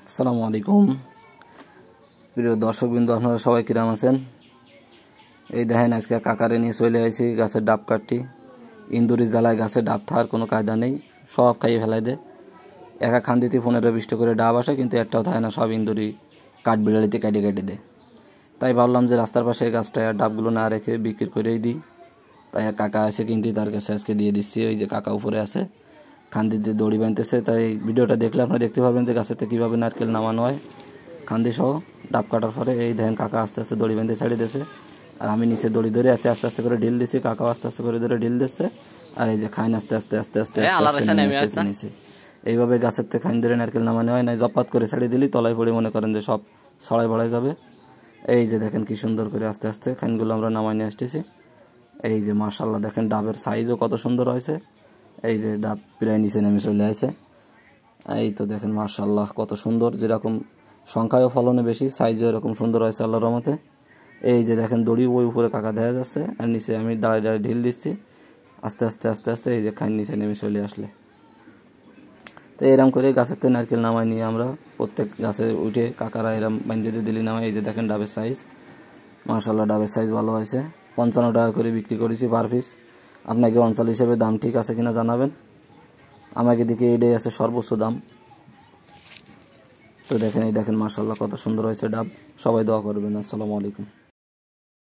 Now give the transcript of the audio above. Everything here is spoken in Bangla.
আসসালামু আলাইকুম প্রিয় দর্শকবৃন্দ, আপনারা সবাই কিরাম আছেন? এই দেখেন আজকে কাকারে নিয়ে চলে আসি গাছের ডাব কাটটি। ইন্দুরি জ্বালায় গাছের ডাব থাকার কোনো কায়দা নেই, সব খাইয়ে ফেলাই দেয়। একা খান দিতে 15-20টা করে ডাব আসে, কিন্তু একটাও থাকে না, সব ইন্দুরি কাঠ বিড়ালিতে কেটে কেটে দেয়। তাই ভাবলাম যে রাস্তার পাশে গাছটা ডাবগুলো না রেখে বিক্রি করেই দিই। তাই কাকা এসে কিন্তু তার কাছে আজকে দিয়ে দিচ্ছি। ওই যে কাকা উপরে আছে, খান্দি দিয়ে দড়ি বাঁধতেছে। তাই ভিডিওটা দেখলে আপনারা দেখতে পাবেন যে গাছেতে কীভাবে নারকেল নামানো হয় খান্দি সহ ডাব কাটার পরে। এই দেখেন কাকা আস্তে আস্তে দড়ি বেঁধে ছাড়িয়ে দিয়েছে, আর আমি নিচে দড়ি ধরে আস্তে আস্তে করে ঢিল দিচ্ছি। কাকাও আস্তে আস্তে করে ধরে ঢিল দিচ্ছে, আর এই যে খাইন আস্তে আস্তে আস্তে আস্তে আস্তে নিচে। এইভাবে গাছের থেকে খাইন ধরে নারকেল নামানো হয় না, জপাত করে ছাড়িয়ে দিলি তলায় পড়ে মনে করেন যে সব ছড়াই ভড়াই যাবে। এই যে দেখেন কি সুন্দর করে আস্তে আস্তে খাইনগুলো আমরা নামাই নিয়ে আসতেছি। এই যে মাশাআল্লাহ দেখেন ডাবের সাইজও কত সুন্দর হয়েছে। এই যে ডাব প্রায় নিচে নেমে চলে আসে। এই তো দেখেন মাশাআল্লাহ কত সুন্দর, যেরকম সংখ্যায়ও ফলনে বেশি, সাইজও এরকম সুন্দর হয়েছে আল্লাহর রহমতে। এই যে দেখেন দড়ি ওই উপরে কাকা দেখা যাচ্ছে, আর নিচে আমি দাঁড়িয়ে দাঁড়িয়ে ঢিল দিচ্ছি আস্তে আস্তে আস্তে আস্তে। এই যে খাইন নিচে নেমে চলে আসলে। তো এরম করে গাছের থেকে নারকেল নামাই নিয়ে আমরা প্রত্যেক গাছে উঠে কাকারা এরম বাঁধে দিয়ে দিলি নামাই। এই যে দেখেন ডাবের সাইজ, মাশাআল্লাহ ডাবের সাইজ ভালো হয়েছে। 55 টাকা করে বিক্রি করেছি পার পিস। আপনাকে অঞ্চল হিসেবে দাম ঠিক আছে কিনা জানাবেন। আমাকে দিকে এটাই আছে সর্বোচ্চ দাম। তো দেখেন এই দেখেন মাশাআল্লাহ কত সুন্দর হয়েছে ডাব। সবাই দোয়া করবেন। আসসালামু আলাইকুম।